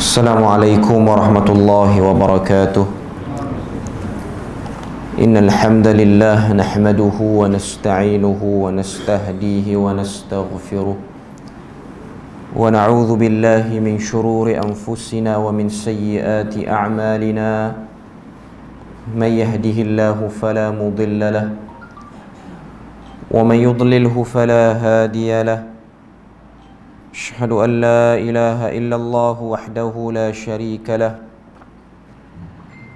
السلام عليكم ورحمة الله وبركاته. إن الحمد لله نحمده ونستعينه ونستهديه ونستغفره ونعوذ بالله من شرور أنفسنا ومن سيئات أعمالنا. من يهده الله فلا مضل له ومن يضلله فلا هادي له. أشهد أن لا إله إلا الله وحده لا شريك له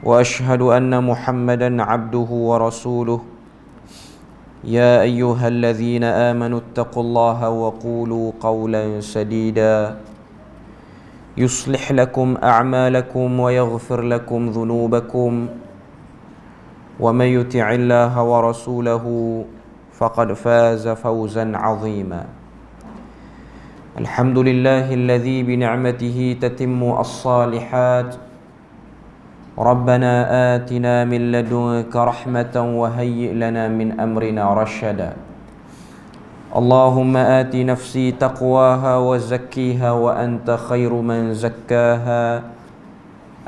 وأشهد أن محمدا عبده ورسوله. يا أيها الذين آمنوا اتقوا الله وقولوا قولا سديدا يصلح لكم أعمالكم ويغفر لكم ذنوبكم ومن يطع الله ورسوله فقد فاز فوزا عظيما. الحمد لله الذي بنعمته تتم الصالحات. ربنا آتنا من لدنك رحمة وهيئ لنا من أمرنا رشدا. اللهم آت نفسي تقواها وزكيها وأنت خير من زكاها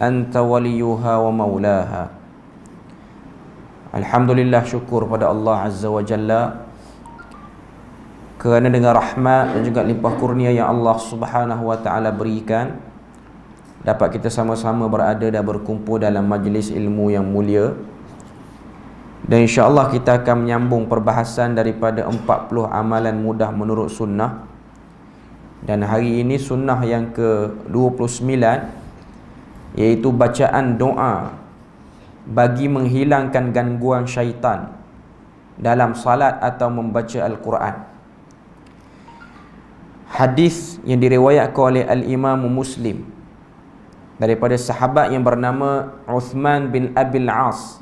أنت وليها ومولاها. Alhamdulillah, syukur pada Allah Azza wa Jalla kerana dengan rahmat dan juga limpah kurnia yang Allah Subhanahu wa Ta'ala berikan, dapat kita sama-sama berada dan berkumpul dalam majlis ilmu yang mulia. Dan insya-Allah kita akan menyambung perbahasan daripada 40 amalan mudah menurut sunnah. Dan hari ini sunnah yang ke-29, iaitu bacaan doa bagi menghilangkan gangguan syaitan dalam salat atau membaca Al-Quran. Hadis yang diriwayatkan oleh Al-Imam Muslim daripada sahabat yang bernama Uthman bin Abil As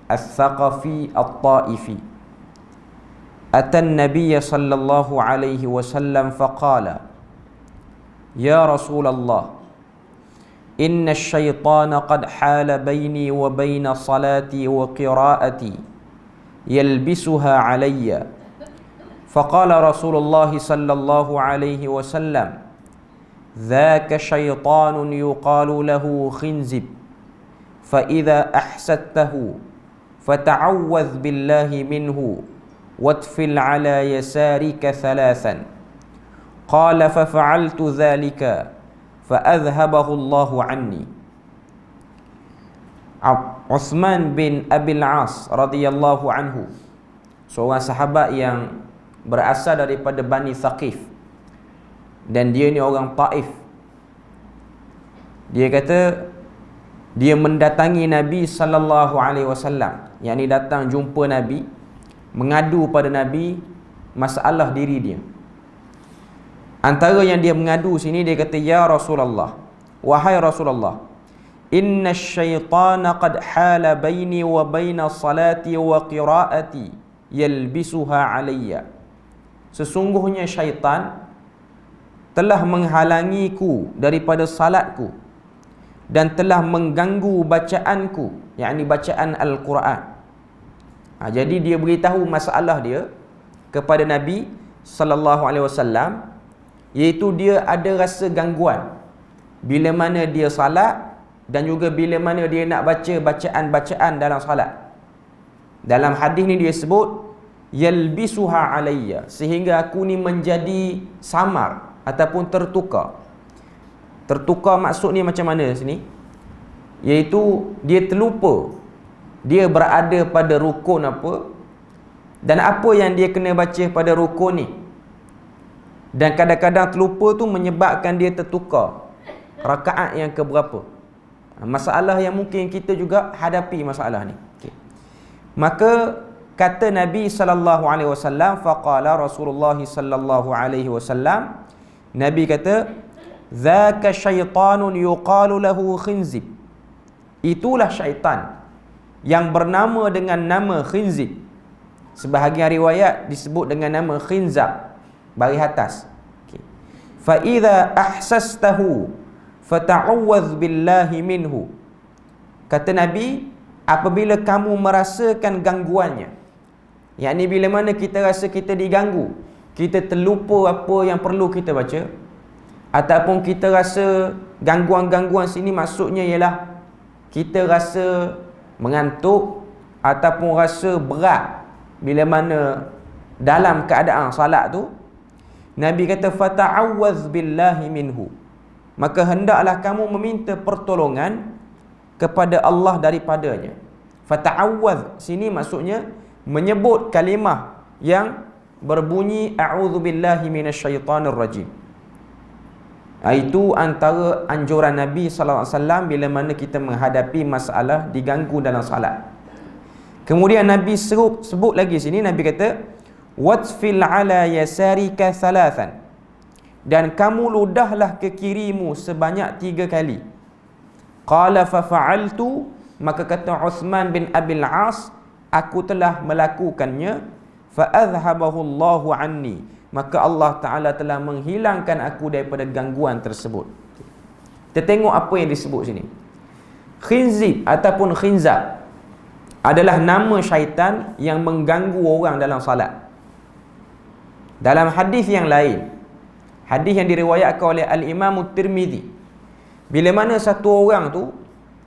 Al-Thaqafi Al-Ta'ifi. Atan Nabiya sallallahu alaihi wasallam faqala, Ya Rasulullah, inna asyaitana qad hala baini wa baina salati wa qiraati yalbisuha alayya. فقال رسول الله صلى الله عليه وسلم ذاك شيطان يقال له خنزب فإذا أحسدته فتعوذ بالله منه واتفل على يسارك ثلاثا. قال ففعلت ذلك فأذهبه الله عني. Uthman bin Abil As radhiyallahu anhu, seorang sahabat yang berasal daripada Bani Thaqif, dan dia ni orang Taif. Dia kata dia mendatangi Nabi sallallahu alaihi wasallam, yakni datang jumpa Nabi, mengadu pada Nabi masalah diri dia. Antara yang dia mengadu sini, dia kata, Ya Rasulullah, wahai Rasulullah, inna syaitana qad hala baini wa baina salati wa qiraati yalbisuha alayya. Sesungguhnya syaitan telah menghalangiku daripada salatku dan telah mengganggu bacaanku, yakni bacaan Al-Quran. Jadi dia beritahu masalah dia kepada Nabi sallallahu alaihi wasallam, iaitu dia ada rasa gangguan bila mana dia salat dan juga bila mana dia nak baca bacaan-bacaan dalam salat. Dalam hadis ni dia sebut yalbisuha alayya, sehingga aku ni menjadi samar ataupun tertukar. Tertukar maksud ni macam mana sini? Iaitu dia terlupa dia berada pada rukun apa dan apa yang dia kena baca pada rukun ni. Dan kadang-kadang terlupa tu menyebabkan dia tertukar rakaat yang keberapa. Masalah yang mungkin kita juga hadapi masalah ni. Maka kata Nabi sallallahu alaihi wasallam, faqala Rasulullah sallallahu alaihi wasallam, Nabi kata, "Dzaka syaitanun yuqalu lahu khinzib." Itulah syaitan yang bernama dengan nama khinzib. Sebahagian riwayat disebut dengan nama khinzab, baris atas. Fa idza ahsastahu fata'awwadh billahi minhu. Kata Nabi, apabila kamu merasakan gangguannya, yakni bila mana kita rasa kita diganggu, kita terlupa apa yang perlu kita baca, ataupun kita rasa gangguan-gangguan sini maksudnya ialah kita rasa mengantuk ataupun rasa berat bila mana dalam keadaan salat tu. Nabi kata fata'awwaz billahi minhu, maka hendaklah kamu meminta pertolongan kepada Allah daripadanya. Fata'awwaz sini maksudnya menyebut kalimah yang berbunyi a'udzubillahi minasyaitonir rajim. Itu antara anjuran Nabi sallallahu alaihi wasallam bila mana kita menghadapi masalah diganggu dalam salat. Kemudian Nabi sebut lagi sini, Nabi kata watfil ala yasarika thalathan, dan kamu ludahlah ke kirimu sebanyak 3 kali. Qala fa fa'altu, maka kata Uthman bin Abil As, aku telah melakukannya. Fa adhhabahu Allahu anni, maka Allah Ta'ala telah menghilangkan aku daripada gangguan tersebut. Kita tengok apa yang disebut sini. Khinzib ataupun khinzab adalah nama syaitan yang mengganggu orang dalam salat. Dalam hadis yang lain, hadis yang diriwayatkan oleh Al-Imam Tirmizi, bila mana satu orang tu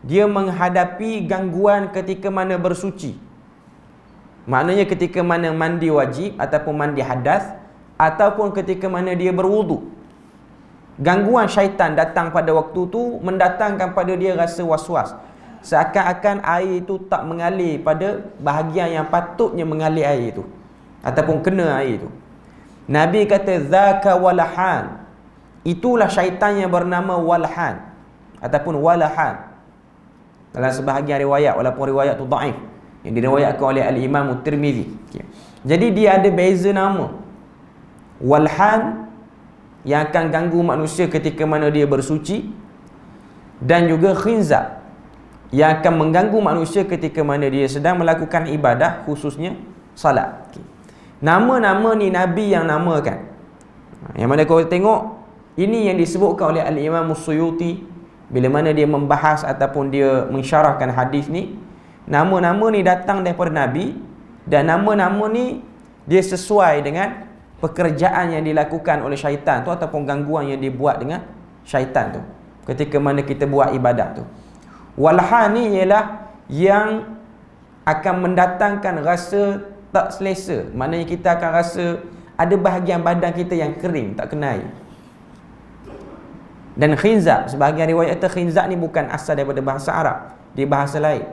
dia menghadapi gangguan ketika mana bersuci, maknanya ketika mana mandi wajib ataupun mandi hadas, ataupun ketika mana dia berwudu, gangguan syaitan datang pada waktu tu, mendatangkan pada dia rasa was-was, seakan-akan air itu tak mengalir pada bahagian yang patutnya mengalir air itu, ataupun kena air itu. Nabi kata zaka walahan, itulah syaitan yang bernama walhan ataupun walahan. Dalam sebahagian riwayat, walaupun riwayat tu dhaif, yang diriwayatkan oleh Al-Imam Tirmizi. Jadi dia ada beza nama. Walhan yang akan ganggu manusia ketika mana dia bersuci, dan juga khinzab yang akan mengganggu manusia ketika mana dia sedang melakukan ibadah, khususnya salat. Nama-nama ni Nabi yang namakan. Yang mana kau tengok, ini yang disebutkan oleh Al-Imam Suyuti bila mana dia membahas ataupun dia mensyarahkan hadis ni. Nama-nama ni datang daripada Nabi, dan nama-nama ni dia sesuai dengan pekerjaan yang dilakukan oleh syaitan tu, ataupun gangguan yang dibuat dengan syaitan tu ketika mana kita buat ibadah tu. Walhan ni ialah yang akan mendatangkan rasa tak selesa, maknanya kita akan rasa ada bahagian badan kita yang kering, tak kena air. Dan khinzab, sebahagian riwayat kata khinzab ni bukan asal daripada bahasa Arab, dia bahasa lain.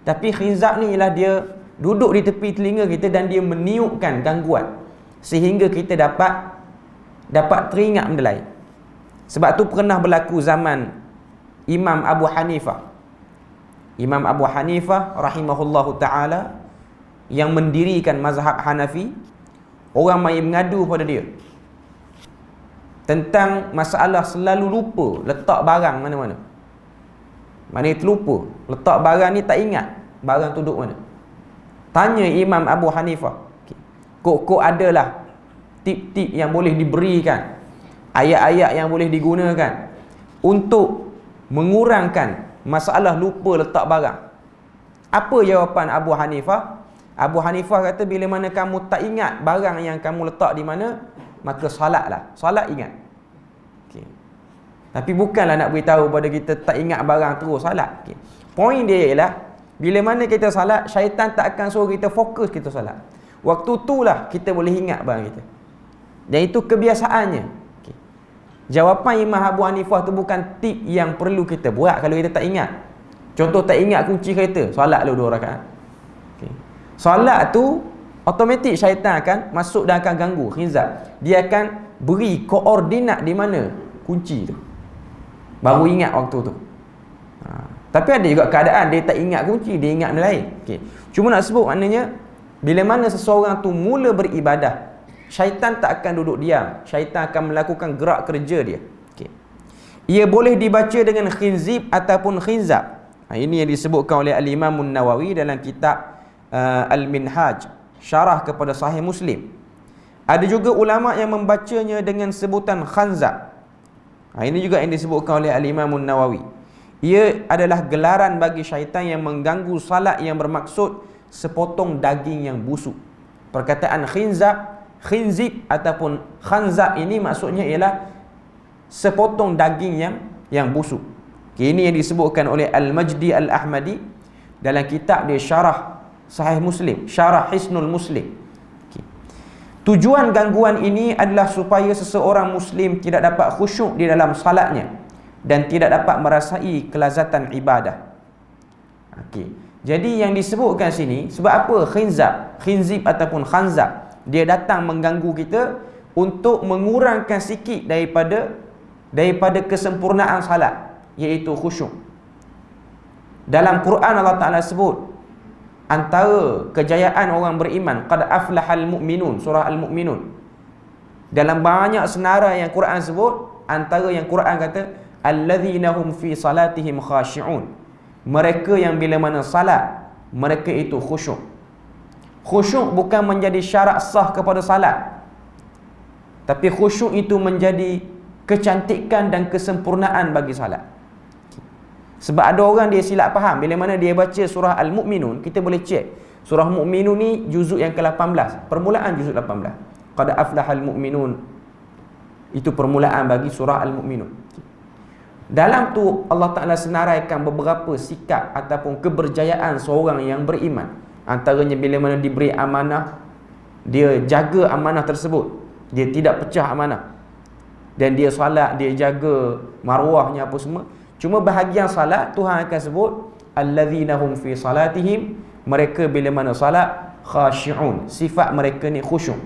Tapi khinzab ni ialah dia duduk di tepi telinga kita dan dia meniupkan gangguan sehingga kita dapat teringat benda lain. Sebab tu pernah berlaku zaman Imam Abu Hanifah. Imam Abu Hanifah rahimahullahu ta'ala yang mendirikan mazhab Hanafi, orang main mengadu pada dia tentang masalah selalu lupa letak barang mana-mana. Maknanya terlupa letak barang ni, tak ingat barang tu duduk mana. Tanya Imam Abu Hanifah, kok adalah tip-tip yang boleh diberikan, ayat-ayat yang boleh digunakan untuk mengurangkan masalah lupa letak barang. Apa jawapan Abu Hanifah? Abu Hanifah kata, bila mana kamu tak ingat barang yang kamu letak di mana, maka salatlah. Salat ingat. Tapi bukanlah nak beritahu pada kita tak ingat barang terus salat. Poin dia ialah, bila mana kita salat, syaitan tak akan suruh kita fokus kita salat. Waktu itulah kita boleh ingat barang kita. Dan itu kebiasaannya. Jawapan Imam Abu Hanifah tu bukan tip yang perlu kita buat kalau kita tak ingat. Contoh, tak ingat kunci kereta, salatlah 2 rakaat. Salat tu automatik syaitan akan masuk dan akan ganggu khinzab. Dia akan beri koordinat di mana kunci tu, baru ingat waktu tu. Tapi ada juga keadaan dia tak ingat kunci, dia ingat benda lain. Cuma nak sebut maknanya, bila mana seseorang tu mula beribadah, syaitan tak akan duduk diam. Syaitan akan melakukan gerak kerja dia. Ia boleh dibaca dengan khinzib ataupun khinzab. Ini yang disebutkan oleh Al-Imam Nawawi dalam kitab Al-Minhaj, syarah kepada Sahih Muslim. Ada juga ulama yang membacanya dengan sebutan khanzab. Ini juga yang disebutkan oleh Al-Imam Nawawi. Ia adalah gelaran bagi syaitan yang mengganggu salat yang bermaksud sepotong daging yang busuk. Perkataan khinzib ataupun khanzab ini maksudnya ialah sepotong daging yang yang busuk. Ini yang disebutkan oleh Al-Majdi Al-Ahmadi dalam kitab dia Syarah Sahih Muslim, Syarah Hisnul Muslim. Tujuan gangguan ini adalah supaya seseorang Muslim tidak dapat khusyuk di dalam salatnya dan tidak dapat merasai kelazatan ibadah. Jadi yang disebutkan sini, sebab apa khinzib ataupun khanzab dia datang mengganggu kita untuk mengurangkan sikit daripada kesempurnaan salat, iaitu khusyuk. Dalam Quran Allah Ta'ala sebut antara kejayaan orang beriman, qad aflahal mu'minun, surah Al-Mu'minun. Dalam banyak senarai yang Quran sebut, antara yang Quran kata alladzina hum fi salatihim khashi'un, mereka yang bila mana salat mereka itu khusyuk. Khusyuk bukan menjadi syarat sah kepada salat, tapi khusyuk itu menjadi kecantikan dan kesempurnaan bagi salat. Sebab ada orang dia silap faham bila mana dia baca surah Al-Mu'minun. Kita boleh cek surah Mu'minun ni juzuk yang ke-18, permulaan juzuk 18. Qad aflahal mu'minun, itu permulaan bagi surah Al-Mu'minun. Dalam tu Allah Ta'ala senaraikan beberapa sikap ataupun keberjayaan seorang yang beriman. Antaranya bila mana diberi amanah, dia jaga amanah tersebut, dia tidak pecah amanah, dan dia salat, dia jaga maruahnya apa semua. Cuma bahagian salat Tuhan akan sebut alladzina hum fi salatihim, mereka bila mana salat khashi'un, sifat mereka ni khusyuk.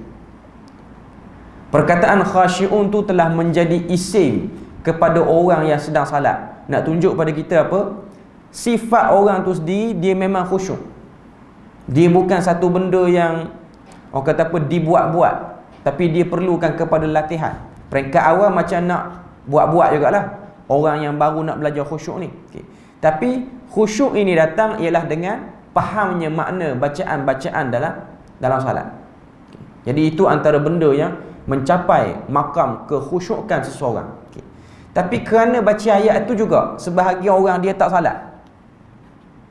Perkataan khashi'un tu telah menjadi isim kepada orang yang sedang salat, nak tunjuk pada kita apa? Sifat orang tu sendiri dia memang khusyuk. Dia bukan satu benda yang orang kata apa dibuat-buat, tapi dia perlukan kepada latihan. Peringkat awal macam nak buat-buat jugalah orang yang baru nak belajar khusyuk ni. Tapi khusyuk ini datang ialah dengan fahamnya makna bacaan-bacaan dalam salat. Jadi itu antara benda yang mencapai makam kekhusyukan seseorang. Tapi kerana baca ayat itu juga sebahagian orang dia tak salat.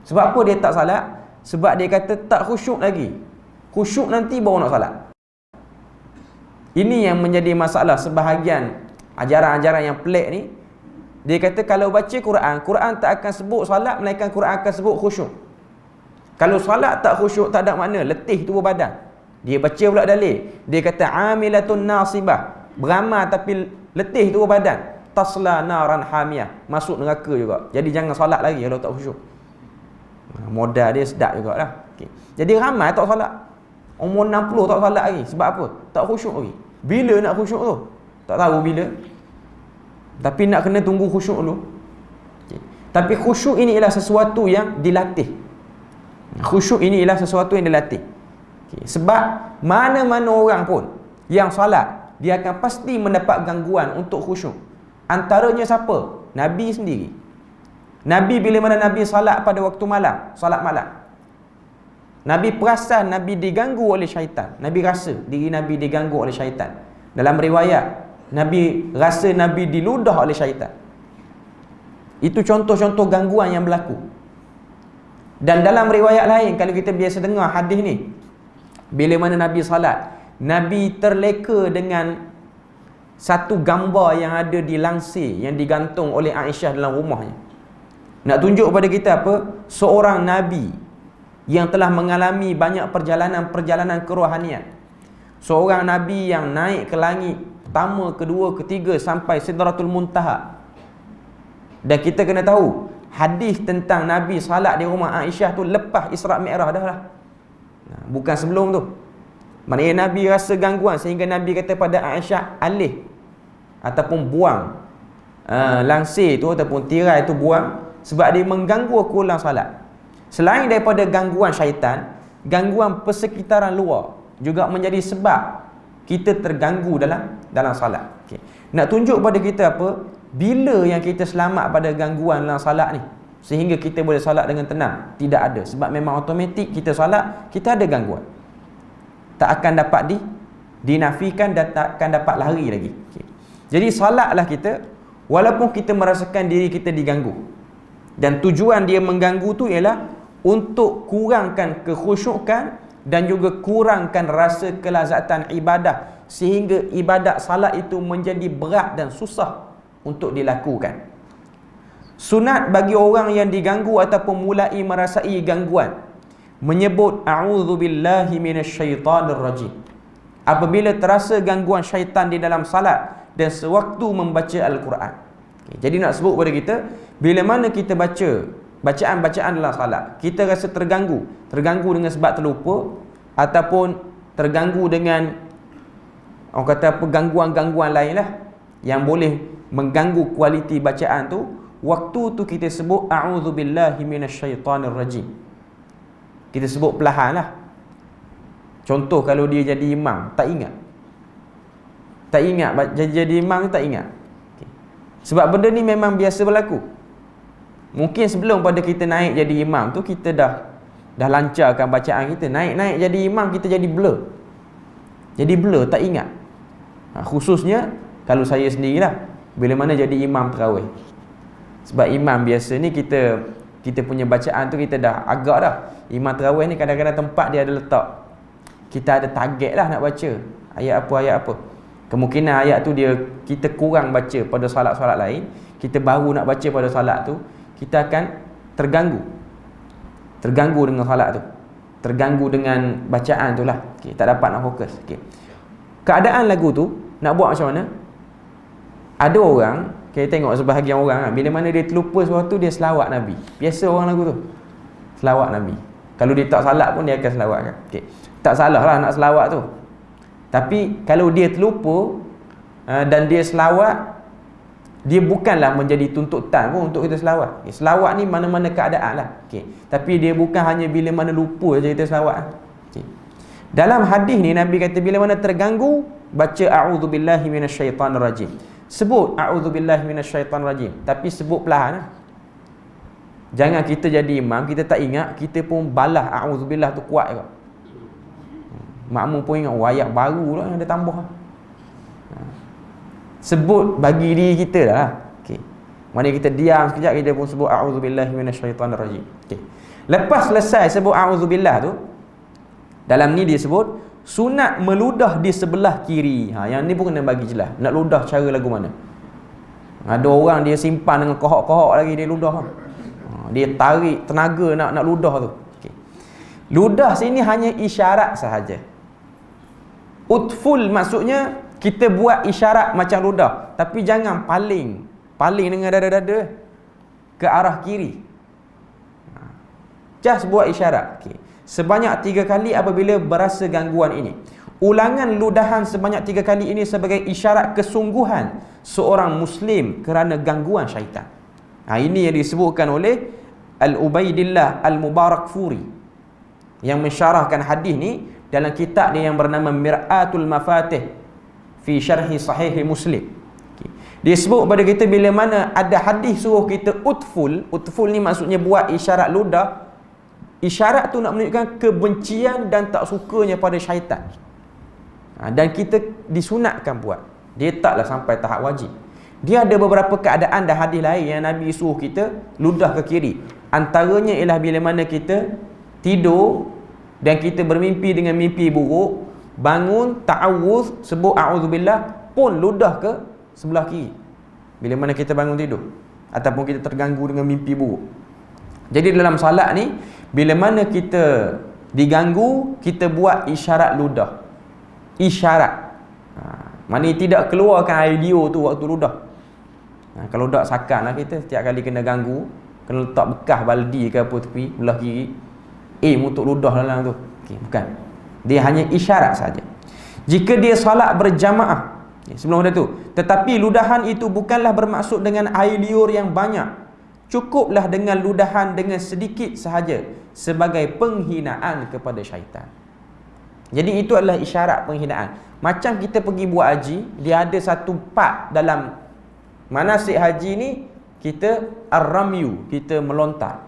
Sebab apa dia tak salat? Sebab dia kata tak khusyuk lagi. Khusyuk nanti baru nak salat. Ini yang menjadi masalah sebahagian ajaran-ajaran yang pelik ni. Dia kata kalau baca Quran, Quran tak akan sebut salat, melainkan Quran akan sebut khusyuk. Kalau salat tak khusyuk, tak ada makna, letih tubuh badan. Dia baca pula dalil. Dia kata amilatun nasibah, beramal tapi letih tubuh badan. Tasla naran hamiyah, masuk neraka juga. Jadi jangan salat lagi kalau tak khusyuk. Modal dia sedap jugalah. Jadi ramai tak salat. Umur 60 tak salat lagi. Sebab apa? Tak khusyuk lagi. Bila nak khusyuk tu? Tak tahu bila. Tapi nak kena tunggu khusyuk dulu. Tapi khusyuk ini ialah sesuatu yang dilatih. Khusyuk ini ialah sesuatu yang dilatih. Sebab mana-mana orang pun yang salat, dia akan pasti mendapat gangguan untuk khusyuk. Antaranya siapa? Nabi sendiri. Nabi bila mana Nabi salat pada waktu malam, salat malam, Nabi perasan Nabi diganggu oleh syaitan. Nabi rasa diri Nabi diganggu oleh syaitan. Dalam riwayat, Nabi rasa Nabi diludah oleh syaitan. Itu contoh-contoh gangguan yang berlaku. Dan dalam riwayat lain, kalau kita biasa dengar hadis ni, bila mana Nabi salat, Nabi terleka dengan satu gambar yang ada di langsir yang digantung oleh Aisyah dalam rumahnya. Nak tunjuk kepada kita apa? Seorang Nabi yang telah mengalami banyak perjalanan-perjalanan kerohanian. Seorang Nabi yang naik ke langit pertama, kedua, ketiga sampai Sidratul Muntaha. Dan kita kena tahu, hadis tentang Nabi salat di rumah Aisyah tu lepas Isra' Mi'raj dah lah. Bukan sebelum tu. Maknanya Nabi rasa gangguan sehingga Nabi kata pada Aisyah, alih ataupun buang langsir tu ataupun tirai tu buang, sebab dia mengganggu aku ulang salat. Selain daripada gangguan syaitan, gangguan persekitaran luar juga menjadi sebab kita terganggu dalam salat. Nak tunjuk pada kita apa? Bila yang kita selamat pada gangguan dalam salat ni sehingga kita boleh salat dengan tenang? Tidak ada. Sebab memang automatik kita salat, kita ada gangguan. Tak akan dapat dinafikan dan tak akan dapat lari lagi. Jadi salatlah kita walaupun kita merasakan diri kita diganggu. Dan tujuan dia mengganggu tu ialah untuk kurangkan kekhusyukan dan juga kurangkan rasa kelazatan ibadah sehingga ibadat salat itu menjadi berat dan susah untuk dilakukan. Sunat bagi orang yang diganggu ataupun mulai merasai gangguan menyebut a'udzubillahi minasyaitanir rajim apabila terasa gangguan syaitan di dalam salat dan sewaktu membaca Al-Quran. Jadi nak sebut kepada kita, bila mana kita baca bacaan-bacaan dalam salat, kita rasa terganggu dengan sebab terlupa ataupun terganggu dengan orang kata apa, gangguan-gangguan lain lah yang boleh mengganggu kualiti bacaan tu, waktu tu kita sebut a'udzubillahi minasyaitanir rajim. Kita sebut perlahan lah. Contoh kalau dia jadi imam, tak ingat jadi imam tak ingat. Sebab benda ni memang biasa berlaku. Mungkin sebelum pada kita naik jadi imam tu, kita dah lancarkan bacaan kita. Naik jadi imam, kita jadi blur, tak ingat. Khususnya kalau saya sendirilah, bila mana jadi imam tarawih. Sebab imam biasa ni kita punya bacaan tu kita dah agak dah. Imam tarawih ni kadang-kadang tempat dia ada letak, kita ada target lah nak baca ayat apa. Kemungkinan ayat tu kita kurang baca pada solat-solat lain, kita baru nak baca pada solat tu, kita akan terganggu dengan solat tu, terganggu dengan bacaan tu lah. Tak dapat nak fokus. Keadaan lagu tu nak buat macam mana? Ada orang, kita tengok sebahagian orang bila mana dia terlupa sesuatu, dia selawat Nabi. Biasa orang lagu tu selawat Nabi. Kalau dia tak salat pun dia akan selawatkan. Tak salah lah nak selawat tu. Tapi kalau dia terlupa dan dia selawat, dia bukanlah menjadi tuntutan pun untuk kita selawat. Selawat ni mana-mana keadaan lah. Tapi dia bukan hanya bila mana lupa saja kita selawat. Dalam hadis ni Nabi kata bila mana terganggu, baca a'udzubillahi minasyaitanirrajim. Sebut a'udzubillahi minasyaitanirrajim, tapi sebut perlahan lah. Jangan kita jadi imam, kita tak ingat, kita pun balas a'udzubillah tu kuat juga. Makmum pun ingat, ayat baru lah yang dia tambah. Sebut bagi diri kita lah. Mana kita diam sekejap, kita pun sebut a'udzubillahi minasyaitanirrajim. Lepas selesai sebut a'udzubillah tu, dalam ni dia sebut sunat meludah di sebelah kiri. Yang ni pun kena bagi jelas. Nak ludah cara lagu mana? Ada orang dia simpan dengan kohok-kohok lagi dia ludah. Dia tarik tenaga nak ludah tu. Ludah sini hanya isyarat sahaja. Utful maksudnya kita buat isyarat macam ludah, tapi jangan paling dengan dada-dada ke arah kiri. Just buat isyarat. Sebanyak 3 kali apabila berasa gangguan ini. Ulangan ludahan sebanyak 3 kali ini sebagai isyarat kesungguhan seorang Muslim kerana gangguan syaitan. Ini yang disebutkan oleh Al-Ubaidillah Al-Mubarakfuri yang mensyarahkan hadis ni dalam kitab dia yang bernama Mir'atul Mafatih fi syarhi sahih Muslim. Dia sebut kepada kita bila mana ada hadis suruh kita utful ni maksudnya buat isyarat ludah. Isyarat tu nak menunjukkan kebencian dan tak sukanya pada syaitan. Dan kita disunatkan buat. Dia taklah sampai tahap wajib. Dia ada beberapa keadaan dan hadis lain yang Nabi suruh kita ludah ke kiri. Antaranya ialah bila mana kita tidur dan kita bermimpi dengan mimpi buruk, bangun, ta'awuz, sebut a'udzubillah, pun ludah ke sebelah kiri bila mana kita bangun tidur ataupun kita terganggu dengan mimpi buruk. Jadi dalam salat ni, bila mana kita diganggu, kita buat isyarat ludah. Isyarat. Maknanya tidak keluarkan air liur tu waktu ludah. Kalau tak sakan lah kita, setiap kali kena ganggu, kena letak bekas baldi ke apa tepi belah kiri, untuk ludah dalam tu. Bukan. Dia hanya isyarat saja. Jika dia salat berjamaah, sebelum ada tu, tetapi ludahan itu bukanlah bermaksud dengan air liur yang banyak, cukuplah dengan ludahan dengan sedikit sahaja sebagai penghinaan kepada syaitan. Jadi itu adalah isyarat penghinaan. Macam kita pergi buat haji, dia ada satu part dalam manasik haji ni, kita ar-ramyu, kita melontar.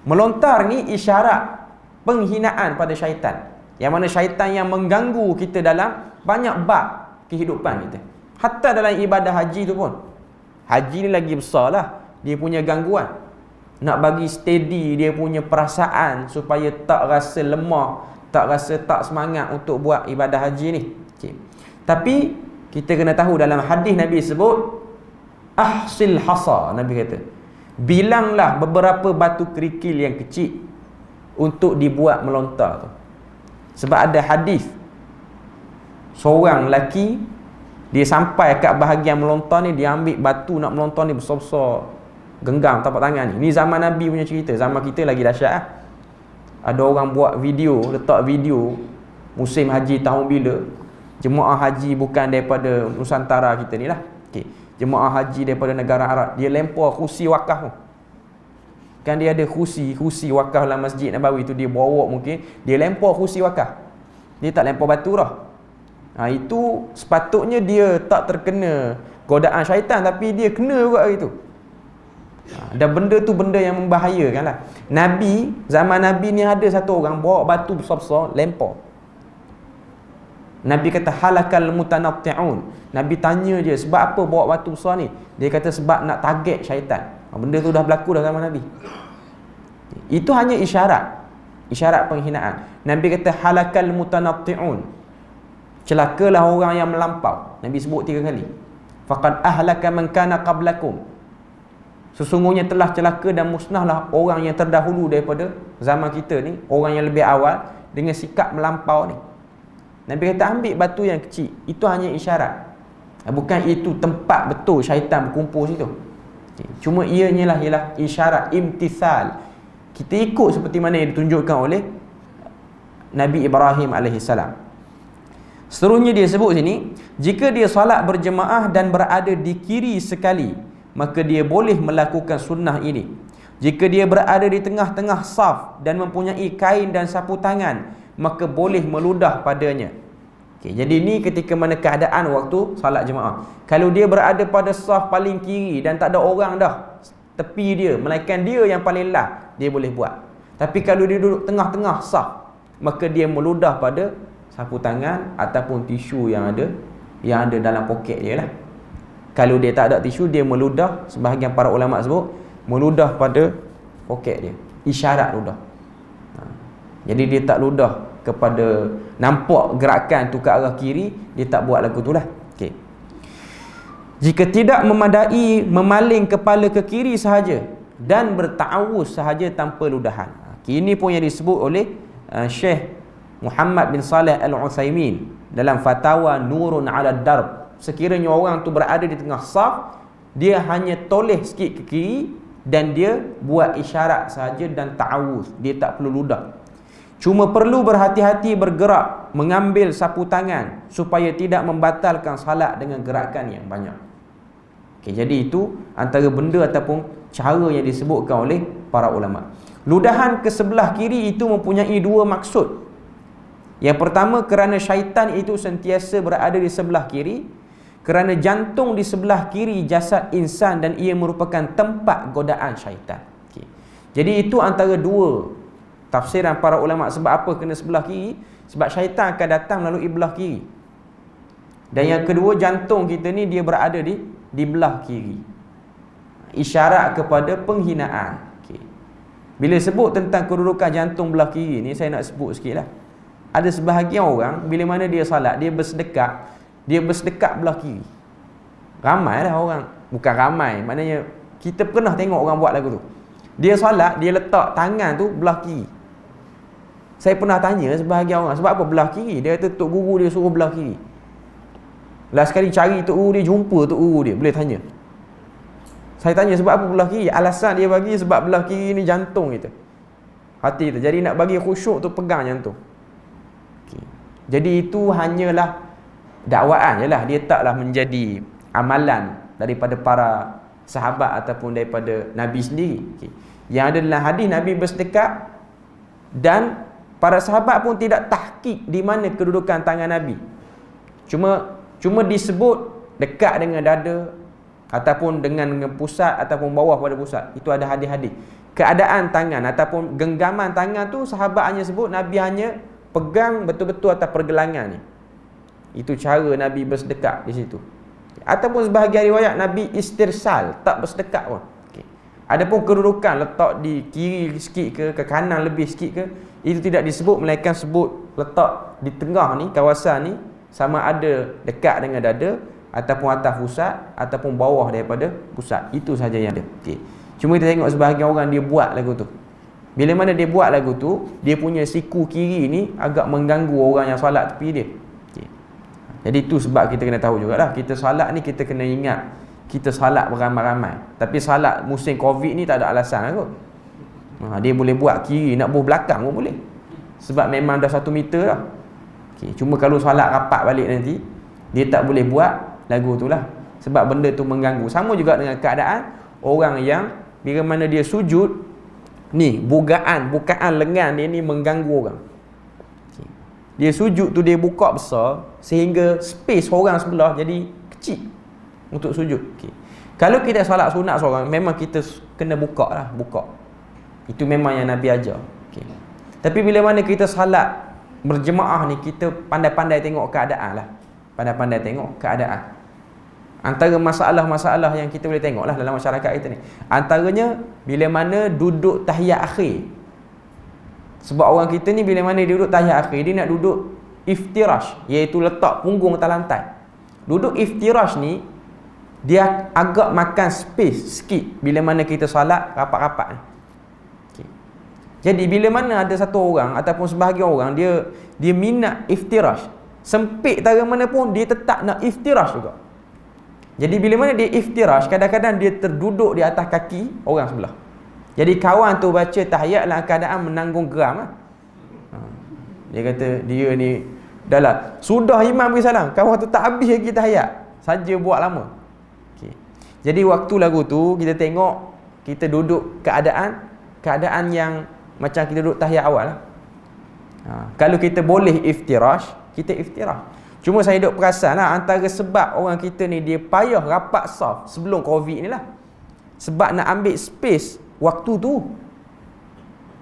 Melontar ni isyarat penghinaan pada syaitan. Yang mana syaitan yang mengganggu kita dalam banyak bab kehidupan kita. Hatta dalam ibadah haji tu pun. Haji ni lagi besar lah dia punya gangguan. Nak bagi steady dia punya perasaan supaya tak rasa lemah, tak rasa tak semangat untuk buat ibadah haji ni. Tapi kita kena tahu dalam hadis Nabi sebut ahsil hasa, Nabi kata bilanglah beberapa batu kerikil yang kecil untuk dibuat melontar tu. Sebab ada hadis seorang lelaki, dia sampai kat bahagian melontar ni, dia ambil batu nak melontar ni besar-besar, genggam tapak tangan ni. Ni zaman Nabi punya cerita. Zaman kita lagi dahsyat lah. Ada orang buat video, letak video musim haji tahun bila, jemaah haji bukan daripada Nusantara kita ni lah, jemaah haji daripada negara Arab, dia lempar kursi wakaf tu. Kan dia ada kursi wakaf dalam Masjid Nabawi tu, dia bawa mungkin, dia lempar kursi wakaf. Dia tak lempar batu dah. Itu sepatutnya dia tak terkena godaan syaitan, tapi dia kena juga hari tu. Dan benda tu benda yang membahayakan lah. Nabi, zaman Nabi ni ada satu orang bawa batu besar-besar, lempar. Nabi kata halakal mutanatti'un. Nabi tanya dia, sebab apa bawa batu besar ni? Dia kata sebab nak target syaitan. Benda tu dah berlaku dah zaman Nabi. Itu hanya isyarat penghinaan. Nabi kata halakal mutanatti'un, celakalah orang yang melampau. Nabi sebut 3 kali. Faqad ahlaka man kana qablakum, sesungguhnya telah celaka dan musnahlah orang yang terdahulu daripada zaman kita ni, orang yang lebih awal, dengan sikap melampau ni. Nabi kata ambil batu yang kecil, itu hanya isyarat, bukan itu tempat betul syaitan berkumpul situ. Cuma ianya ialah isyarat imtithal. Kita ikut seperti mana yang ditunjukkan oleh Nabi Ibrahim AS. Seterusnya dia sebut sini, jika dia solat berjemaah dan berada di kiri sekali, maka dia boleh melakukan sunnah ini. Jika dia berada di tengah-tengah saf dan mempunyai kain dan sapu tangan, maka boleh meludah padanya. Jadi ni ketika mana keadaan waktu salat jemaah. Kalau dia berada pada saf paling kiri dan tak ada orang dah tepi dia, melainkan dia yang paling last, dia boleh buat. Tapi kalau dia duduk tengah-tengah saf, maka dia meludah pada sapu tangan ataupun tisu yang ada dalam poket dia lah. Kalau dia tak ada tisu, dia meludah, sebahagian para ulama sebut meludah pada poket dia, isyarat ludah. Jadi dia tak ludah kepada nampak gerakan tu ke arah kiri, dia tak buat lagu tu lah. Jika tidak memadai, memaling kepala ke kiri sahaja dan berta'awuz sahaja tanpa ludahan. Ini pun yang disebut oleh Syekh Muhammad bin Saleh Al-Utsaimin dalam fatwa Nurun 'ala Darb. Sekiranya orang tu berada di tengah saf, dia hanya toleh sikit ke kiri dan dia buat isyarat sahaja dan ta'awuz, dia tak perlu ludah. Cuma perlu berhati-hati bergerak, mengambil sapu tangan supaya tidak membatalkan salat dengan gerakan yang banyak. Jadi itu antara benda ataupun cara yang disebutkan oleh para ulama. Ludahan ke sebelah kiri itu mempunyai 2 maksud. Yang pertama, kerana syaitan itu sentiasa berada di sebelah kiri, kerana jantung di sebelah kiri jasad insan dan ia merupakan tempat godaan syaitan. Jadi itu antara 2 tafsiran para ulama. Sebab apa kena sebelah kiri? Sebab syaitan akan datang melalui belah kiri. Dan yang kedua, jantung kita ni dia berada di belah kiri. Isyarat kepada penghinaan. Bila sebut tentang kedudukan jantung belah kiri ni, saya nak sebut sikit lah. Ada sebahagian orang, bila mana dia salat, dia bersedekat belah kiri. Ramai lah orang. Bukan ramai, maknanya kita pernah tengok orang buat lagu tu. Dia salat, dia letak tangan tu belah kiri. Saya pernah tanya sebahagian orang, sebab apa belah kiri? Dia kata tok guru dia suruh belah kiri. Last sekali cari tok guru dia, jumpa tok guru dia, boleh tanya. Saya tanya sebab apa belah kiri? Alasan dia bagi sebab belah kiri ni jantung kita, hati kita. Jadi nak bagi khusyuk tu pegang jantung. Jadi itu hanyalah dakwaan je lah, dia taklah menjadi amalan daripada para sahabat ataupun daripada Nabi sendiri. Yang ada dalam hadis, Nabi bersedekat dan para sahabat pun tidak tahqiq di mana kedudukan tangan Nabi. Cuma disebut dekat dengan dada ataupun dengan pusat ataupun bawah pada pusat. Itu ada hadis-hadis. Keadaan tangan ataupun genggaman tangan tu sahabat hanya sebut, Nabi hanya pegang betul-betul atas pergelangan ni. Itu cara Nabi bersedekat di situ. Ataupun sebahagian riwayat Nabi istirsal, tak bersedekat pun. Adapun kedudukan letak di kiri sikit ke kanan lebih sikit ke, itu tidak disebut, melainkan sebut letak di tengah ni, kawasan ni, sama ada dekat dengan dada ataupun atas pusat ataupun bawah daripada pusat. Itu saja yang ada. Cuma kita tengok sebahagian orang dia buat lagu tu. Bila mana dia buat lagu tu, dia punya siku kiri ni agak mengganggu orang yang solat tepi dia. Okay. Jadi tu sebab kita kena tahu jugalah, kita solat ni kita kena ingat kita solat beramai-ramai. Tapi solat musim Covid ni tak ada alasan kot. Dia boleh buat kiri, nak buh belakang pun boleh. Sebab memang dah 1 meter dah. Okay. Cuma kalau solat rapat balik nanti, dia tak boleh buat lagu tu lah. Sebab benda tu mengganggu. Sama juga dengan keadaan orang yang bila mana dia sujud ni, bukaan lengan dia ni mengganggu orang. Okay. Dia sujud tu dia buka besar sehingga space orang sebelah jadi kecil untuk sujud. Okay. Kalau kita solat sunat seorang, memang kita kena buka. Itu memang yang Nabi ajar. Okay. Tapi bila mana kita solat berjemaah ni, kita pandai-pandai tengok keadaan lah. Pandai-pandai tengok keadaan. Antara masalah-masalah yang kita boleh tengok lah dalam masyarakat kita ni, antaranya bila mana duduk tahiyat akhir. Sebab orang kita ni bila mana dia duduk tahiyat akhir, dia nak duduk iftirash, iaitu letak punggung atas lantai. Duduk iftirash ni, dia agak makan space sikit bila mana kita solat rapat-rapat ni. Okay. Jadi bila mana ada satu orang ataupun sebahagian orang dia minat iftirash, sempit tara mana pun dia tetap nak iftirash juga. Jadi bila mana dia iftirash, kadang-kadang dia terduduk di atas kaki orang sebelah. Jadi kawan tu baca tahiyat dalam keadaan menanggung geram lah. Dia kata dia ni dah lah, sudah imam beri salam, kawan tu tak habis lagi tahiyat, saja buat lama. Okay. Jadi waktu lagu tu kita tengok, kita duduk keadaan yang macam kita duduk tahiyat awal lah. Kalau kita boleh iftirash, kita iftirash. Cuma saya duk perasan lah, antara sebab orang kita ni dia payah rapat saf sebelum Covid ni lah, sebab nak ambil space waktu tu.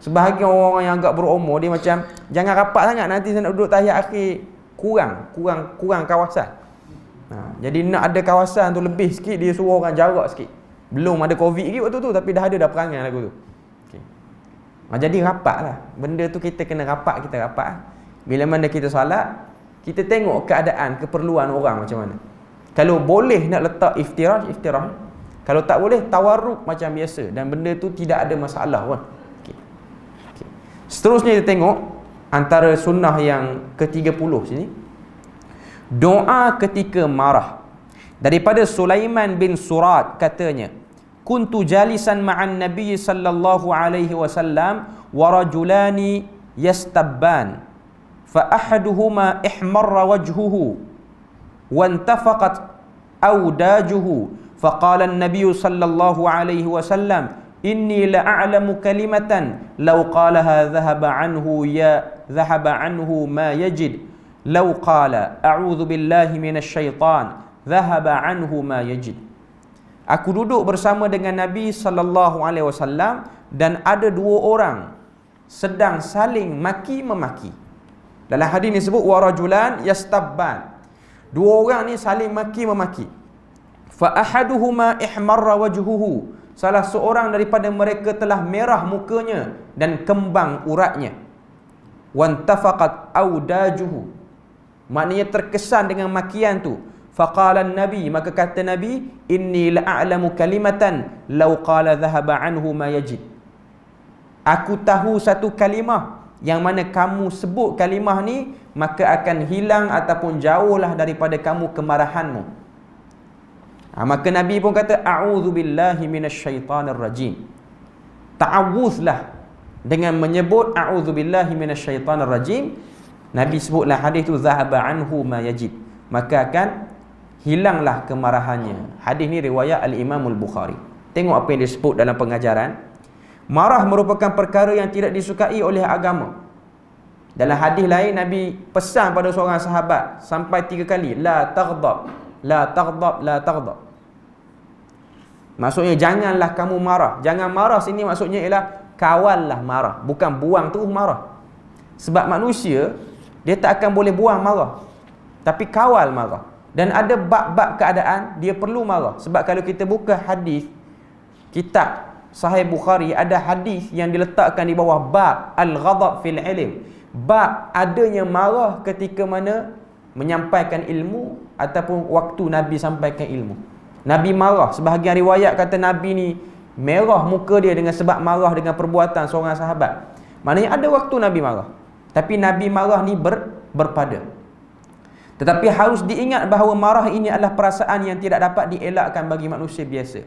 Sebahagian orang yang agak berumur, dia macam jangan rapat sangat, nanti saya nak duduk tahiyat akhir kurang kawasan. Jadi nak ada kawasan tu lebih sikit, dia suruh orang jarak sikit. Belum ada Covid lagi waktu tu, tapi dah ada perangai lagu tu. Okay. Jadi rapat lah. Benda tu kita kena rapat, kita rapat. Bila mana kita solat, kita tengok keadaan, keperluan orang macam mana. Kalau boleh nak letak iftirash. Kalau tak boleh, tawarruk macam biasa. Dan benda tu tidak ada masalah pun. Okay. Seterusnya kita tengok antara sunnah yang ke-30 sini, doa ketika marah. Daripada Sulaiman bin Surat katanya, kuntu jalisan ma'an Nabi sallallahu alaihi wasallam wa rajulani yastabban fa ahaduhuma ihmarra wajhuhu wa intafaqat awdajuhu faqala an-nabiy sallallahu alaihi wasallam inni la a'lamu kalimatan law qalaha dhahaba anhu ma yajid law qala a'udzu billahi minasy syaitan dhahaba anhu ma yajid. Aku duduk bersama dengan Nabi sallallahu alaihi wasallam dan ada dua orang sedang saling maki-memaki. Dalam hadis ni sebut warajulan yastabban. Dua orang ni saling maki-memaki. Fa ahaduhuma ihmarra wajhuhu. Salah seorang daripada mereka telah merah mukanya dan kembang uratnya. Wantafaqat audajuhu. Maknanya terkesan dengan makian tu. Faqala an-nabi, maka kata Nabi, inni la'alamu kalimatan law qala dhahaba anhu ma yajid. Aku tahu satu kalimah yang mana kamu sebut kalimah ni, maka akan hilang ataupun jauhlah daripada kamu kemarahanmu. Maka Nabi pun kata a'udzu billahi minasyaitanir rajim. Ta'awuzlah dengan menyebut a'udzu billahi minasyaitanir rajim. Nabi sebutlah hadis tu zahaba anhu ma yajid, maka akan hilanglah kemarahannya. Hadis ni riwayat al-Imam al-Bukhari. Tengok apa yang disebut dalam pengajaran. Marah merupakan perkara yang tidak disukai oleh agama. Dalam hadis lain Nabi pesan pada seorang sahabat sampai 3 kali, la taghdab, la taghdab, la taghdab. Maksudnya janganlah kamu marah. Jangan marah sini maksudnya ialah kawallah marah, bukan buang terus marah. Sebab manusia dia tak akan boleh buang marah, tapi kawal marah. Dan ada bab-bab keadaan dia perlu marah. Sebab kalau kita buka hadis kitab Sahih Bukhari, ada hadis yang diletakkan di bawah bab al-ghadab fil ilm, bab adanya marah ketika mana menyampaikan ilmu ataupun waktu Nabi sampaikan ilmu. Nabi marah. Sebahagian riwayat kata Nabi ni merah muka dia dengan sebab marah dengan perbuatan seorang sahabat. Maknanya ada waktu Nabi marah, tapi Nabi marah ni berpada. Tetapi harus diingat bahawa marah ini adalah perasaan yang tidak dapat dielakkan bagi manusia biasa.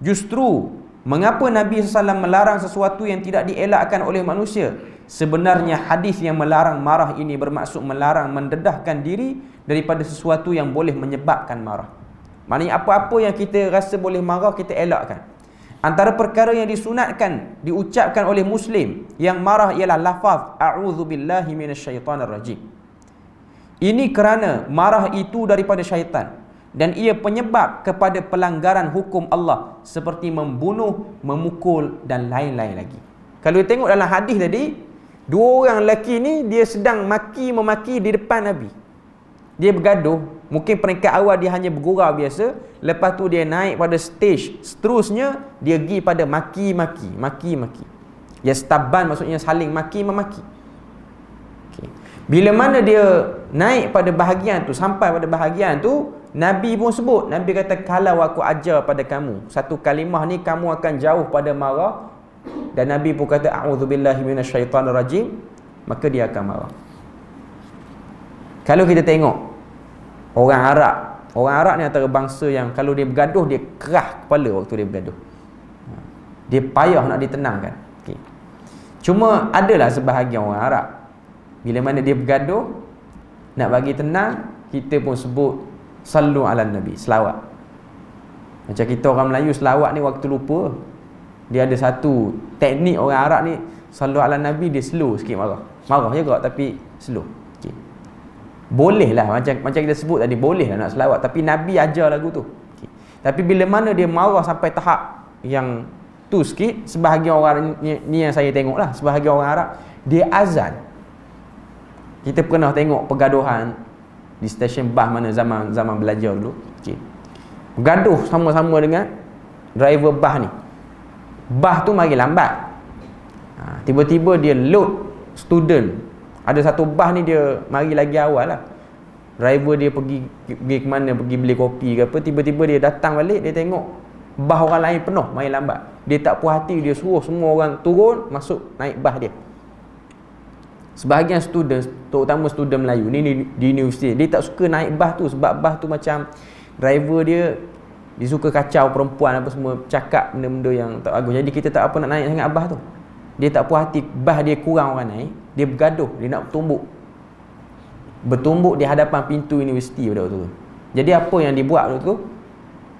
Justru mengapa Nabi SAW melarang sesuatu yang tidak dielakkan oleh manusia? Sebenarnya hadis yang melarang marah ini bermaksud melarang mendedahkan diri daripada sesuatu yang boleh menyebabkan marah. Maknanya apa-apa yang kita rasa boleh marah, kita elakkan. Antara perkara yang disunatkan diucapkan oleh Muslim yang marah ialah lafaz a'udzubillahi minasyaitonirrajim. Ini kerana marah itu daripada syaitan dan ia penyebab kepada pelanggaran hukum Allah seperti membunuh, memukul dan lain-lain lagi. Kalau tengok dalam hadis tadi, dua orang lelaki ni dia sedang memaki di depan Nabi. Dia bergaduh, mungkin peringkat awal dia hanya bergurau biasa, lepas tu dia naik pada stage seterusnya dia pergi pada maki. Ya, staban maksudnya saling maki-memaki. Bila mana dia naik pada bahagian tu, sampai pada bahagian tu, Nabi pun sebut, Nabi kata, kalau aku ajar pada kamu satu kalimah ni, kamu akan jauh pada marah. Dan Nabi pun kata, a'udzubillahi minasyaitonirrajim, maka dia akan marah. Kalau kita tengok orang Arab ni antara bangsa yang kalau dia bergaduh, dia kerah kepala waktu dia bergaduh. Dia payah nak ditenangkan. Cuma adalah sebahagian orang Arab, bila mana dia bergaduh, nak bagi tenang, kita pun sebut sallu ala Nabi, selawat. Macam kita orang Melayu selawat ni waktu lupa. Dia ada satu teknik orang Arab ni, sallu ala Nabi, dia slow sikit marah juga tapi slow. Boleh lah, macam kita sebut tadi, boleh lah nak selawat, tapi Nabi ajar lagu tu. Tapi bila mana dia marah sampai tahap yang tu sikit, sebahagian orang ni yang saya tengok lah, sebahagian orang Arab, dia azan. Kita pernah tengok pergaduhan di stesen bas mana zaman belajar dulu. Bergaduh sama-sama dengan driver bas ni. Bas tu mari lambat. Tiba-tiba dia load student. Ada satu bas ni dia mari lagi awal lah. Driver dia pergi ke mana, pergi beli kopi ke apa, tiba-tiba dia datang balik, dia tengok bas orang lain penuh, mari lambat. Dia tak puas hati, dia suruh semua orang turun, masuk naik bas dia. Sebahagian student, terutama student Melayu ni di universiti, dia tak suka naik bas tu sebab bas tu macam driver dia suka kacau perempuan apa semua, cakap benda-benda yang tak bagus. Jadi kita tak apa nak naik sangat bas tu. Dia tak puas hati, bas dia kurang orang naik, dia bergaduh, dia nak bertumbuk di hadapan pintu universiti pada waktu tu. Jadi apa yang dibuat waktu tu,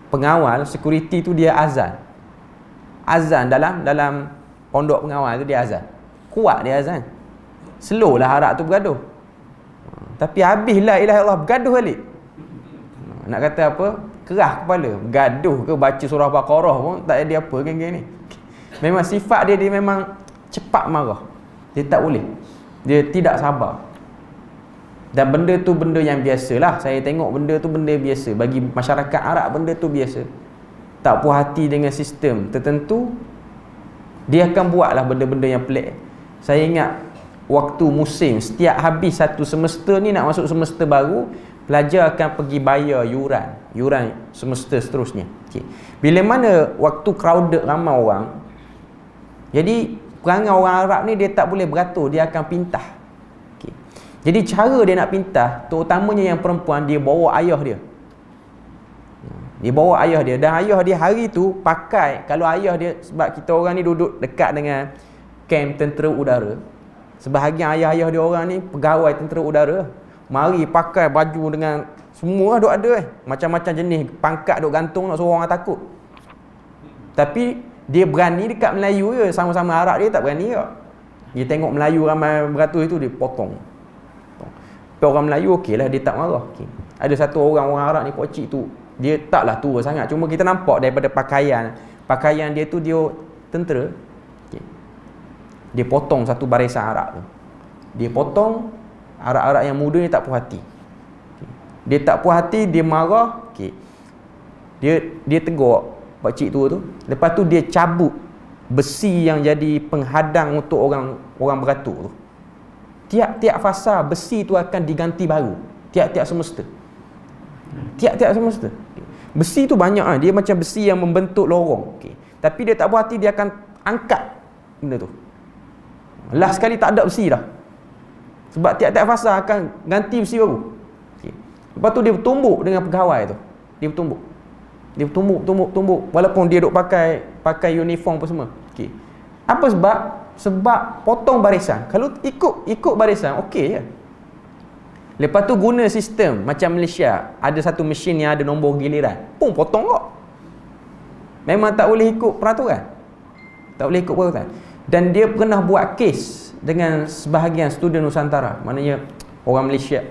pengawal security tu dia azan dalam pondok pengawal tu, dia azan kuat, dia azan slow lah harap tu bergaduh. Tapi habislah ilaha illallah, bergaduh balik. Nak kata apa, kerah kepala, bergaduh ke baca surah Baqarah pun tak ada apa geng ni. Memang sifat dia memang cepat marah. Dia tak boleh, dia tidak sabar. Dan benda tu benda yang biasalah. Saya tengok benda tu benda biasa bagi masyarakat Arab, benda tu biasa. Tak puas hati dengan sistem tertentu, dia akan buatlah benda-benda yang pelik. Saya ingat waktu musim, setiap habis satu semester ni nak masuk semester baru, pelajar akan pergi bayar yuran semester seterusnya. Bila mana waktu crowded ramai orang, jadi perangai orang Arab ni dia tak boleh beratur, dia akan pintah. Jadi cara dia nak pintah, terutamanya yang perempuan, dia bawa ayah dia. Dia bawa ayah dia, dan ayah dia hari tu pakai, kalau ayah dia, sebab kita orang ni duduk dekat dengan kamp tentera udara, sebahagian ayah-ayah dia orang ni pegawai tentera udara, mari pakai baju dengan semua duk ada macam-macam jenis pangkat duk gantung, nak suruh orang takut. Tapi dia berani dekat Melayu je, sama-sama Arab dia tak berani tak. Dia tengok Melayu ramai beratus itu, dia potong. Tapi orang Melayu okey lah, dia tak marah. Ada satu orang Arab ni, pocik tu, dia taklah tua sangat, cuma kita nampak daripada pakaian dia tu, dia tentera. Dia potong satu barisan Arab tu. Dia potong, Arab-Arab yang muda ni tak puas hati. Dia tak puas hati, dia marah. Dia tegur pakcik tua tu. Lepas tu dia cabut besi yang jadi penghadang untuk orang beratur tu. Tiap-tiap fasa besi tu akan diganti baru. Tiap-tiap semester. Besi tu banyak dia macam besi yang membentuk lorong. Tapi dia tak puas hati, dia akan angkat benda tu. Last sekali tak ada besi dah. Sebab tiap-tiap fasa akan ganti besi baru. Okay. Lepas tu dia bertumbuk dengan pegawai tu. Dia bertumbuk. Walaupun dia duk pakai uniform apa semua. Okay. Apa sebab? Sebab potong barisan. Kalau ikut barisan, okey je. Lepas tu guna sistem macam Malaysia, ada satu mesin yang ada nombor giliran, pun potong kok. Memang tak boleh ikut peraturan. Dan dia pernah buat kes dengan sebahagian student Nusantara. Maknanya orang Malaysia,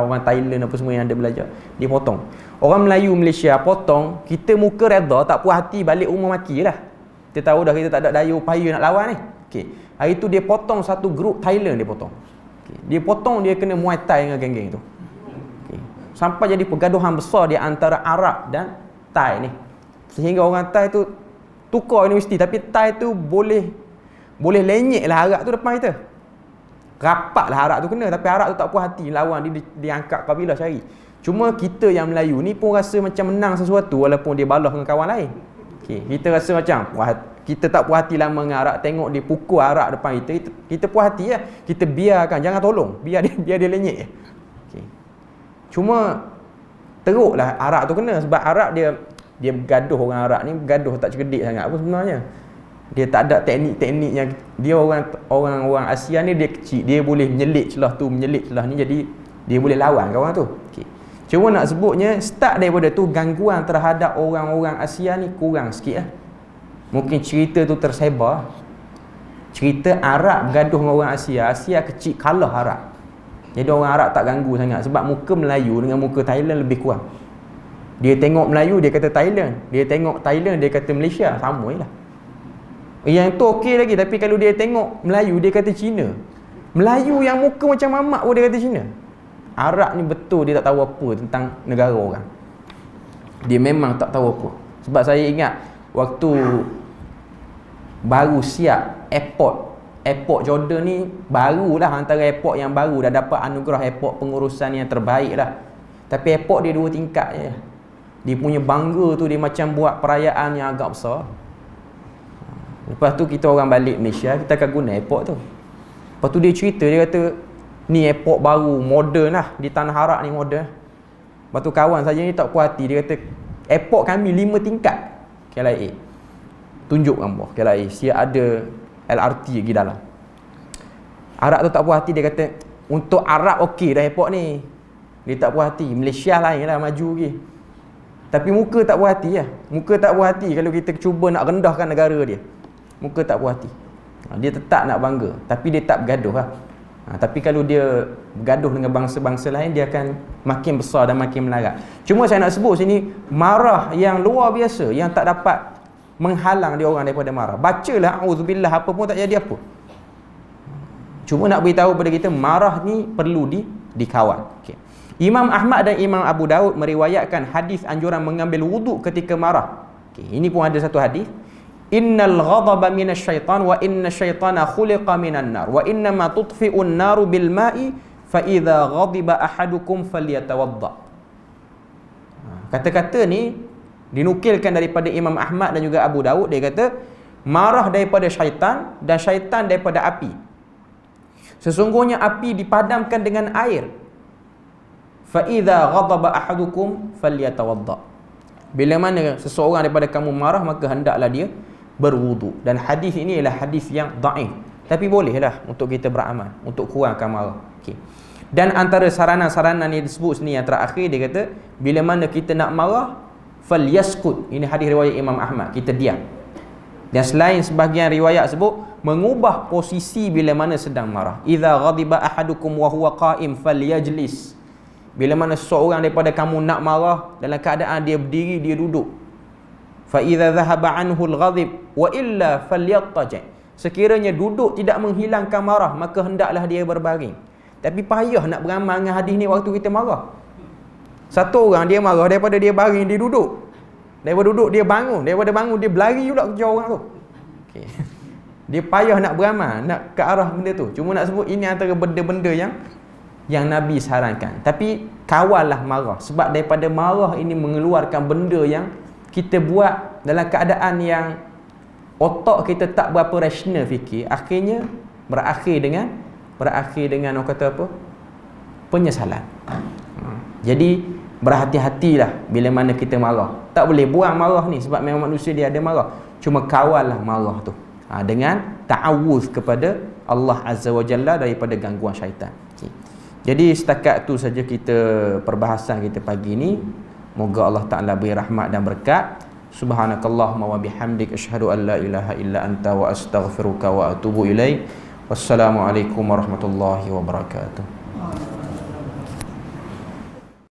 orang Thailand apa semua yang ada belajar, dia potong. Orang Melayu Malaysia potong, kita muka redha, tak puas hati, balik rumah maki lah. Kita tahu dah kita tak ada daya upaya nak lawan ni. Okey. Hari tu dia potong satu grup Thailand, dia potong. Dia potong, dia kena Muay Thai dengan geng-geng tu. Okay. Sampai jadi pergaduhan besar di antara Arab dan Thai ni. Sehingga orang Thai tu tukar universiti, tapi Thai tu boleh lenyek lah Arab tu depan kita. Rapat lah Arab tu kena, tapi Arab tu tak puas hati lawan, dia angkat kabilah cari. Cuma kita yang Melayu ni pun rasa macam menang sesuatu walaupun dia balas dengan kawan lain. Okay. Kita rasa macam kita tak puas hati lama dengan Arab, tengok dia pukul Arab depan kita puas hati lah. Kita biarkan, jangan tolong, biar dia lenyek je. Okay. Cuma teruklah Arab tu kena, sebab Arab dia bergaduh. Orang Arab ni bergaduh tak cerdik sangat apa sebenarnya. Dia tak ada teknik-teknik yang dia orang Asia ni, dia kecil, dia boleh menyelit celah tu, menyelit celah ni, jadi dia boleh lawan kawan tu. Okay. Cuma nak sebutnya, start daripada tu gangguan terhadap orang-orang Asia ni kurang sikit lah. Mungkin cerita tu tersebar. Cerita Arab bergaduh dengan orang Asia kecil kalah Arab. Jadi orang Arab tak ganggu sangat, sebab muka Melayu dengan muka Thailand lebih kurang. Dia tengok Melayu, dia kata Thailand. Dia tengok Thailand, dia kata Malaysia. Sama je lah. Yang tu okey lagi, tapi kalau dia tengok Melayu, dia kata Cina. Melayu yang muka macam mamak pun dia kata Cina. Arab ni betul dia tak tahu apa tentang negara orang. Dia memang tak tahu apa. Sebab saya ingat waktu baru siap airport Jordan ni, barulah antara airport yang baru, dah dapat anugerah airport pengurusan yang terbaik lah. Tapi airport dia 2 tingkat je. Dia punya bangga tu, dia macam buat perayaan yang agak besar. Lepas tu kita orang balik Malaysia, kita akan guna airport tu. Lepas tu dia cerita, dia kata ni airport baru, moden lah, di Tanah Arak ni moden. Lepas tu kawan saya ni tak puas hati, dia kata airport kami 5 tingkat KLIA. Tunjuk gambar KLIA, siap ada LRT lagi dalam. Arab tu tak puas hati, dia kata untuk Arab okey dah airport ni. Dia tak puas hati, Malaysia lain lah, maju lagi. Tapi muka tak puas hati lah. Muka tak puas hati kalau kita cuba nak rendahkan negara dia. Muka tak puas hati. Dia tetap nak bangga, tapi dia tak bergaduh lah. Tapi kalau dia bergaduh dengan bangsa-bangsa lain, dia akan makin besar dan makin melarat. Cuma saya nak sebut sini, marah yang luar biasa, yang tak dapat menghalang dia orang daripada marah. Bacalah auzubillah, apa pun tak jadi apa. Cuma nak beritahu pada kita, marah ni perlu dikawal. Okay. Imam Ahmad dan Imam Abu Daud meriwayatkan hadis anjuran mengambil wuduk ketika marah. Okay. Ini pun ada satu hadis. Innal ghadaba minasyaitan wa inna syaitana khuliqa minan nar wa innama tudfi'un naru bil ma'i fa idza ghadiba ahadukum falyatawadda. Kata-kata ni dinukilkan daripada Imam Ahmad dan juga Abu Daud. Dia kata marah daripada syaitan dan syaitan daripada api. Sesungguhnya api dipadamkan dengan air. Fa idza ghadaba ahadukum falyatawadda. Bila mana seseorang daripada kamu marah, maka hendaklah dia berwuduk. Dan hadis ini ialah hadis yang dhaif, tapi bolehlah untuk kita beramal untuk kurangkan marah. Okey. Dan antara saranan-saranan yang disebut sini yang terakhir, dia kata bila mana kita nak marah, falyaskut. Ini hadis riwayat Imam Ahmad, kita diam. Dan selain sebahagian riwayat sebut mengubah posisi bila mana sedang marah. Idza ghadiba ahadukum wa huwa qa'im falyajlis. Bila mana seseorang daripada kamu nak marah, dalam keadaan dia berdiri, dia duduk. Fa idza dhahaba anhu al-ghadib wa illa falyattaji. Sekiranya duduk tidak menghilangkan marah, maka hendaklah dia berbaring. Tapi payah nak beramal dengan hadis ni waktu kita marah. Satu orang dia marah, daripada dia baring dia duduk. Daripada duduk dia bangun, daripada bangun dia berlari pula kejar orang tu. Okey. Dia payah nak beramal, nak ke arah benda tu. Cuma nak sebut ini antara benda-benda yang Nabi sarankan. Tapi kawallah marah, sebab daripada marah ini mengeluarkan benda yang kita buat dalam keadaan yang otak kita tak berapa rasional fikir, akhirnya berakhir dengan orang kata apa? Penyesalan. Jadi berhati-hatilah bila mana kita marah. Tak boleh buang marah ni, sebab memang manusia dia ada marah. Cuma kawallah marah tu dengan ta'awuz kepada Allah Azza wa Jalla daripada gangguan syaitan. Jadi setakat tu saja kita perbahasan kita pagi ni. Moga Allah Ta'ala beri rahmat dan berkat. Subhanakallahumma wa bihamdik, asyhadu an la ilaha illa anta wa astaghfiruka wa atubu ilaik. Wassalamualaikum warahmatullahi wabarakatuh.